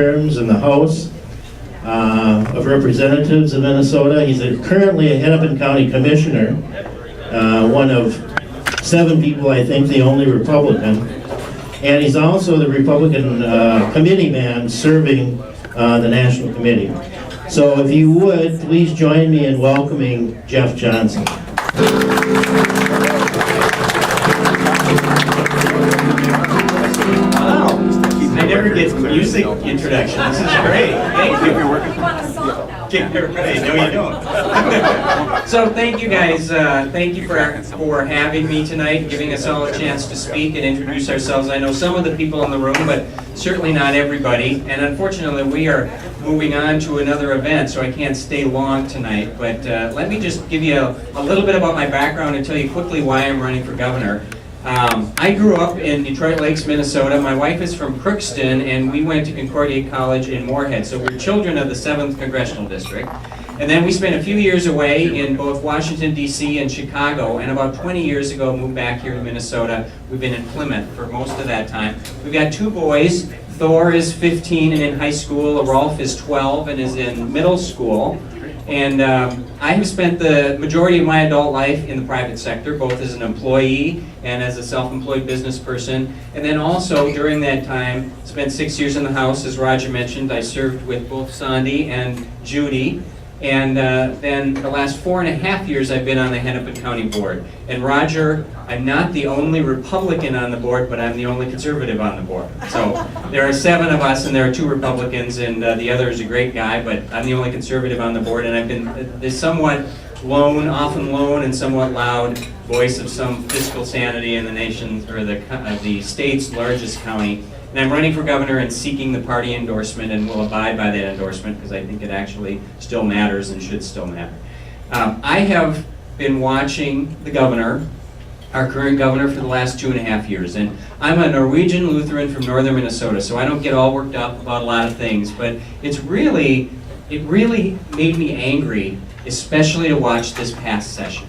terms in the House of Representatives of Minnesota. He's currently a Hennepin County Commissioner, one of 7 people, I think, the only Republican. And he's also the Republican committee man serving the National Committee. So if you would, please join me in welcoming Jeff Johnson. Wow, I never get music introduction. This is great. Thank you. Get ready. No, you don't. So thank you guys. Thank you for having me tonight, giving us all a chance to speak and introduce ourselves. I know some of the people in the room, but certainly not everybody. And unfortunately, we are moving on to another event, so I can't stay long tonight. But let me just give you a little bit about my background and tell you quickly why I'm running for governor. I grew up in Detroit Lakes, Minnesota. My wife is from Crookston, and we went to Concordia College in Moorhead. So we're children of the 7th Congressional District. And then we spent a few years away in both Washington, D.C. and Chicago. And about 20 years ago, moved back here to Minnesota. We've been in Plymouth for most of that time. We've got 2 boys. Thor is 15 and in high school. Rolf is 12 and is in middle school. And I have spent the majority of my adult life in the private sector, both as an employee and as a self-employed business person. And then also during that time, spent 6 years in the House, as Roger mentioned. I served with both Sandy and Judy. And then the last 4.5 years I've been on the Hennepin County Board. And Roger, I'm not the only Republican on the board, but I'm the only conservative on the board. So there are 7 of us and there are 2 Republicans, and the other is a great guy, but I'm the only conservative on the board. And I've been the somewhat lone, often lone and somewhat loud voice of some fiscal sanity in the nation's, or the state's largest county. And I'm running for governor and seeking the party endorsement, and will abide by that endorsement because I think it actually still matters and should still matter. I have been watching the governor, our current governor, for the last 2.5 years. And I'm a Norwegian Lutheran from northern Minnesota, so I don't get all worked up about a lot of things, but it really made me angry, especially to watch this past session.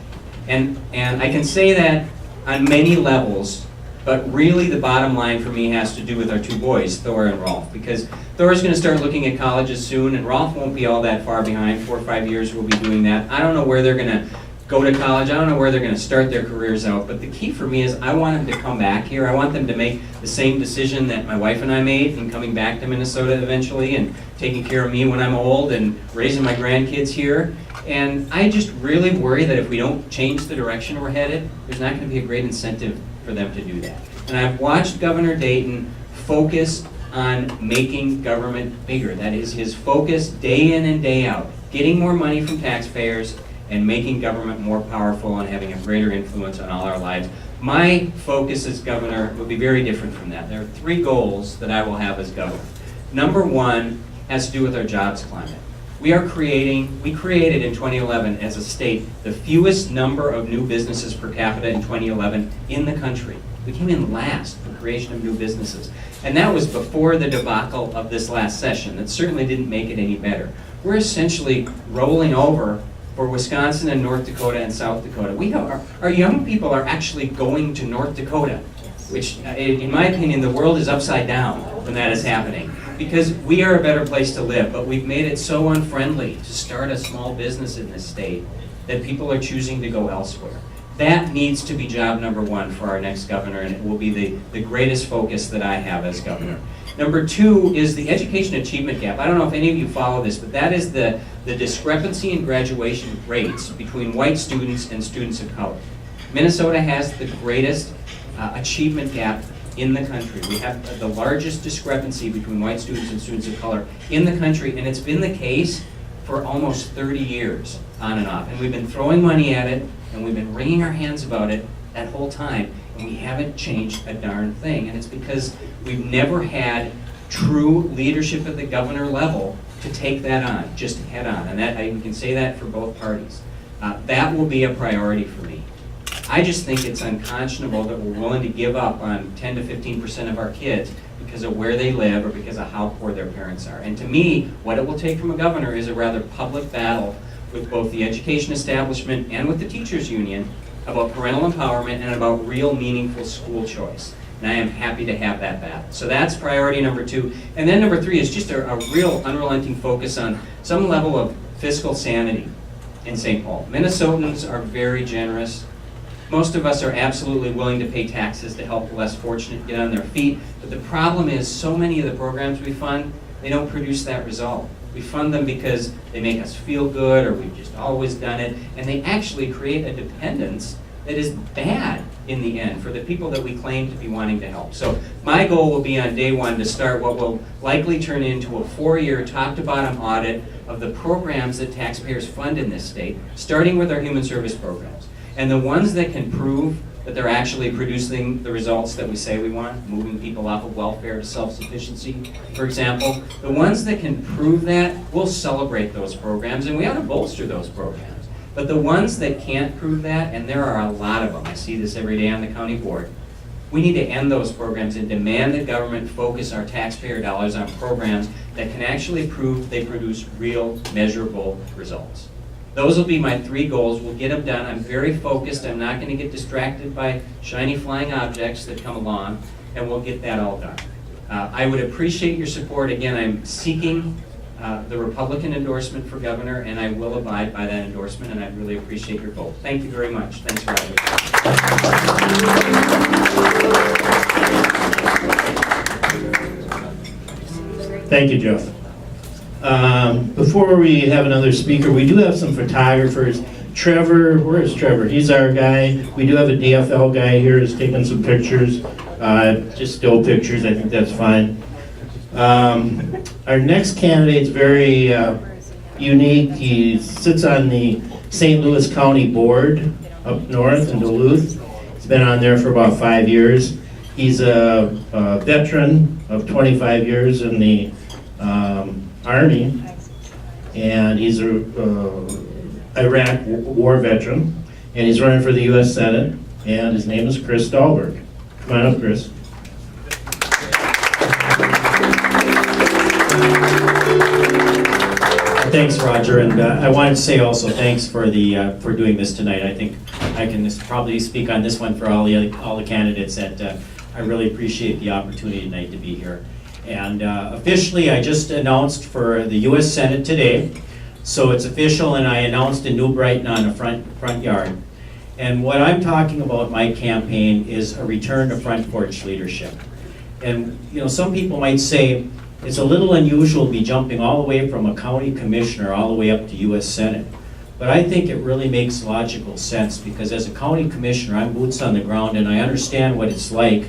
And I can say that on many levels. But really the bottom line for me has to do with our 2 boys, Thor and Rolf, because Thor's going to start looking at colleges soon, and Rolf won't be all that far behind. 4 or 5 years we'll be doing that. I don't know where they're going to go to college. I don't know where they're going to start their careers out, but the key for me is I want them to come back here. I want them to make the same decision that my wife and I made in coming back to Minnesota eventually and taking care of me when I'm old and raising my grandkids here. And I just really worry that if we don't change the direction we're headed, there's not going to be a great incentive for them to do that. And I've watched Governor Dayton focus on making government bigger. That is his focus day in and day out, getting more money from taxpayers and making government more powerful and having a greater influence on all our lives. My focus as governor will be very different from that. There are 3 goals that I will have as governor. Number 1 has to do with our jobs climate. We created in 2011 as a state the fewest number of new businesses per capita in 2011 in the country. We came in last for creation of new businesses. And that was before the debacle of this last session. That certainly didn't make it any better. We're essentially rolling over for Wisconsin and North Dakota and South Dakota. Our young people are actually going to North Dakota, which in my opinion the world is upside down when that is happening. Because we are a better place to live, but we've made it so unfriendly to start a small business in this state that people are choosing to go elsewhere. That needs to be job number 1 for our next governor, and it will be the greatest focus that I have as governor. Number 2 is the education achievement gap. I don't know if any of you follow this, but that is the discrepancy in graduation rates between white students and students of color. Minnesota has the greatest achievement gap in the country. We have the largest discrepancy between white students and students of color in the country, and it's been the case for almost 30 years, on and off. And we've been throwing money at it, and we've been wringing our hands about it that whole time, and we haven't changed a darn thing. And it's because we've never had true leadership at the governor level to take that on, just head on. And we can say that for both parties. That will be a priority for me. I just think it's unconscionable that we're willing to give up on 10 to 15% of our kids because of where they live or because of how poor their parents are. And to me, what it will take from a governor is a rather public battle with both the education establishment and with the teachers union about parental empowerment and about real meaningful school choice. and I am happy to have that back. So that's priority number 2. And then number 3 is just a real unrelenting focus on some level of fiscal sanity in St. Paul. Minnesotans are very generous. Most of us are absolutely willing to pay taxes to help the less fortunate get on their feet, but the problem is so many of the programs we fund, they don't produce that result. We fund them because they make us feel good, or we've just always done it, and they actually create a dependence that is bad in the end for the people that we claim to be wanting to help. So my goal will be on day 1 to start what will likely turn into a 4-year top-to-bottom audit of the programs that taxpayers fund in this state, starting with our human service programs. And the ones that can prove that they're actually producing the results that we say we want, moving people off of welfare to self-sufficiency, for example, the ones that can prove that, we'll celebrate those programs, and we ought to bolster those programs. But the ones that can't prove that, and there are a lot of them, I see this every day on the county board, we need to end those programs and demand that government focus our taxpayer dollars on programs that can actually prove they produce real, measurable results. Those will be my 3 goals. We'll get them done. I'm very focused. I'm not going to get distracted by shiny flying objects that come along, and we'll get that all done. I would appreciate your support. Again, I'm seeking the Republican endorsement for governor, and I will abide by that endorsement, and I really appreciate your vote. Thank you very much. Thanks for having me. Thank you, Jeff. Before we have another speaker, we do have some photographers. Trevor, where is Trevor? He's our guy. We do have a DFL guy here who's taking some pictures, just still pictures. I think that's fine. Our next candidate is very unique. He sits on the St. Louis County Board up north in Duluth. He's been on there for about 5 years. He's a veteran of 25 years in the Army, and he's a Iraq war veteran, and he's running for the U.S. Senate, and his name is Chris Dahlberg. Come on up, Chris. Thanks, Roger, and I wanted to say also thanks for doing this tonight. I think I can probably speak on this one for all the candidates that I really appreciate the opportunity tonight to be here. And officially, I just announced for the U.S. Senate today, so it's official, and I announced in New Brighton on the front yard. And what I'm talking about my campaign is a return to front porch leadership. And you know, some people might say it's a little unusual to be jumping all the way from a county commissioner all the way up to U.S. Senate. But I think it really makes logical sense, because as a county commissioner, I'm boots on the ground, and I understand what it's like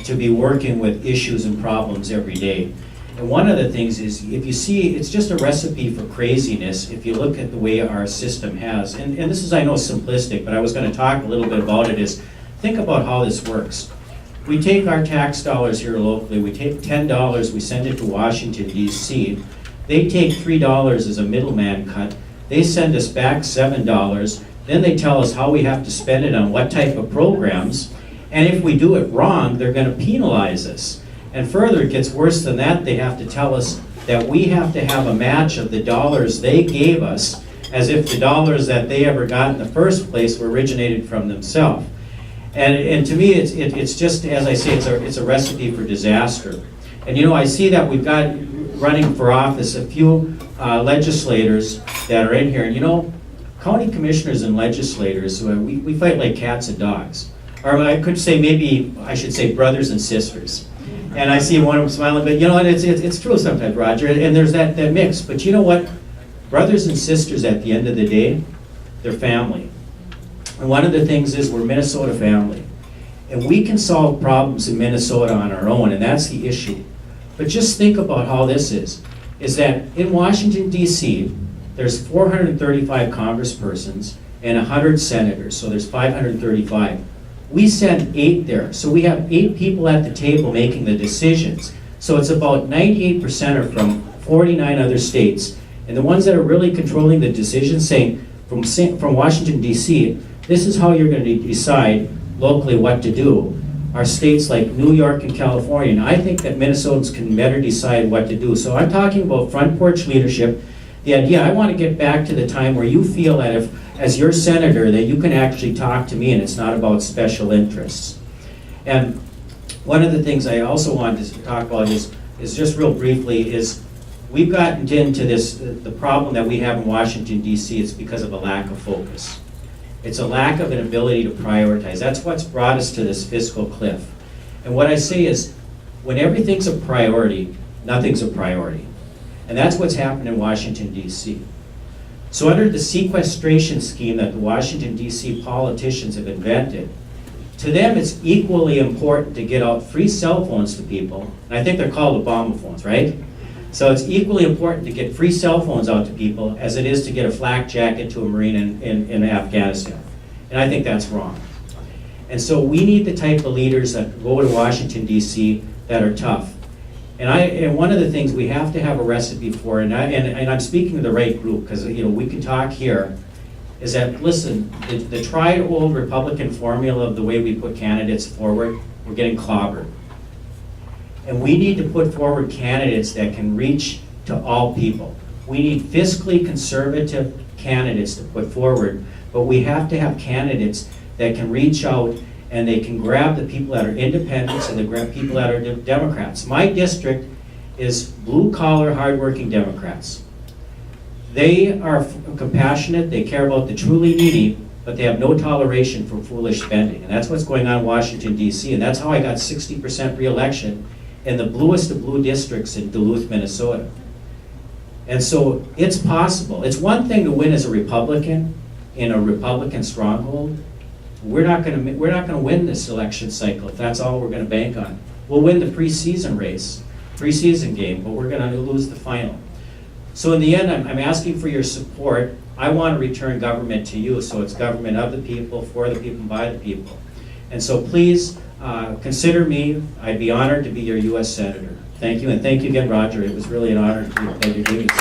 to be working with issues and problems every day. And one of the things is, if you see, it's just a recipe for craziness if you look at the way our system has. And this is, I know, simplistic, but I was going to talk a little bit about it, is think about how this works. We take our tax dollars here locally, we take $10, we send it to Washington, D.C. They take $3 as a middleman cut. They send us back $7. Then they tell us how we have to spend it on what type of programs. And if we do it wrong, they're going to penalize us. And further, it gets worse than that. They have to tell us that we have to have a match of the dollars they gave us, as if the dollars that they ever got in the first place were originated from themselves. And to me, it's just, as I say, it's a recipe for disaster. And you know, I see that we've got running for office a few legislators that are in here. And you know, county commissioners and legislators, we fight like cats and dogs. Or I could say, maybe I should say brothers and sisters. And I see one of them smiling, but you know what, it's true sometimes, Roger, and there's that mix. But you know what? Brothers and sisters, at the end of the day, they're family. And one of the things is, we're Minnesota family. And we can solve problems in Minnesota on our own, and that's the issue. But just think about how this is that in Washington, D.C., there's 435 congresspersons and 100 senators, so there's 535. We send 8 there, so we have 8 people at the table making the decisions. So it's about 98% are from 49 other states, and the ones that are really controlling the decisions saying, from Washington, D.C., this is how you're going to decide locally what to do, are states like New York and California. And I think that Minnesotans can better decide what to do. So I'm talking about front porch leadership. The idea, I want to get back to the time where you feel that if, as your senator, that you can actually talk to me and it's not about special interests. And one of the things I also wanted to talk about is just real briefly is we've gotten into this, the problem that we have in Washington DC is because of a lack of focus. It's a lack of an ability to prioritize. That's what's brought us to this fiscal cliff. And what I say is, when everything's a priority, nothing's a priority. And that's what's happened in Washington DC. So under the sequestration scheme that the Washington DC politicians have invented, to them it's equally important to get out free cell phones to people. And I think they're called Obama phones, right? So it's equally important to get free cell phones out to people as it is to get a flak jacket to a Marine in Afghanistan. And I think that's wrong. And so we need the type of leaders that go to Washington DC that are tough. And one of the things we have to have a recipe for, and I'm speaking to the right group, because we can talk here, is that, listen, the tried old Republican formula of the way we put candidates forward, we're getting clobbered. And we need to put forward candidates that can reach to all people. We need fiscally conservative candidates to put forward, but we have to have candidates that can reach out and they can grab the people that are independents and they grab people that are Democrats. My district is blue-collar, hardworking Democrats. They are compassionate, they care about the truly needy, but they have no toleration for foolish spending. And that's what's going on in Washington, D.C., and that's how I got 60% re-election in the bluest of blue districts in Duluth, Minnesota. And so it's possible. It's one thing to win as a Republican in a Republican stronghold. We're not going to win this election cycle if that's all we're going to bank on. We'll win the preseason race, preseason game, but we're going to lose the final. So in the end, I'm asking for your support. I want to return government to you, so it's government of the people, for the people, by the people. And so please consider me. I'd be honored to be your U.S. Senator. Thank you, and thank you again, Roger. It was really an honor that you're doing this.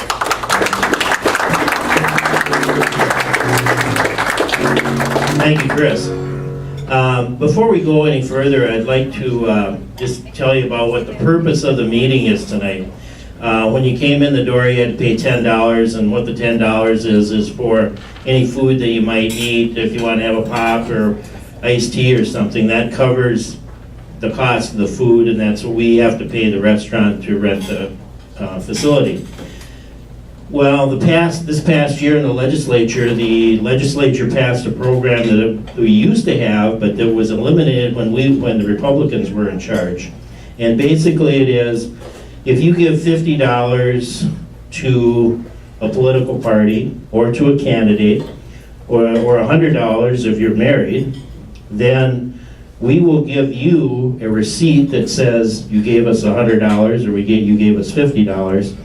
Thank you, Chris. Before we go any further, I'd like to just tell you about what the purpose of the meeting is tonight. When you came in the door, you had to pay $10, and what the $10 is for any food that you might eat. If you want to have a pop or iced tea or something, that covers the cost of the food, and that's what we have to pay the restaurant to rent the facility. Well, this past year in the legislature passed a program that we used to have, but that was eliminated when the Republicans were in charge. And basically it is, if you give $50 to a political party or to a candidate, or $100 if you're married, then we will give you a receipt that says you gave us $100 or you gave us $50.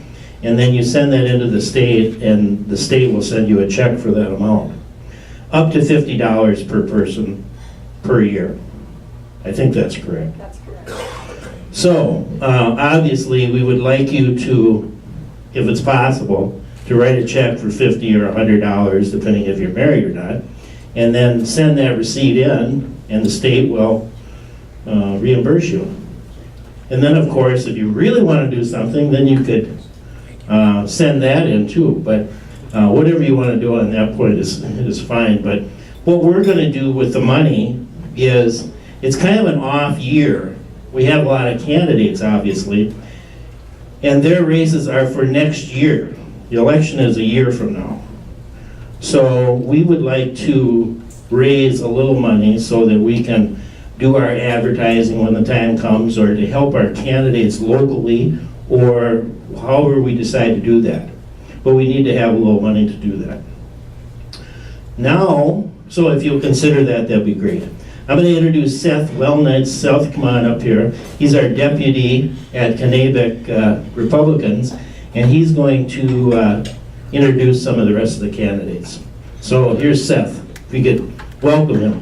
And then you send that into the state, and the state will send you a check for that amount. Up to $50 per person per year. I think that's correct. That's correct. So, obviously, we would like you to, if it's possible, to write a check for $50 or $100, depending if you're married or not, and then send that receipt in, and the state will reimburse you. And then, of course, if you really want to do something, then you could send that in too, but whatever you want to do on that point is fine. But what we're going to do with the money is, it's kind of an off year. We have a lot of candidates, obviously, and their races are for next year. The election is a year from now. So we would like to raise a little money so that we can do our advertising when the time comes, or to help our candidates locally, or however we decide to do that. But we need to have a little money to do that. Now, so if you'll consider that, that'd be great. I'm going to introduce Seth Wellnitz. Seth, come on up here. He's our deputy at Kanabec Republicans, and he's going to introduce some of the rest of the candidates. So here's Seth. If we could welcome him.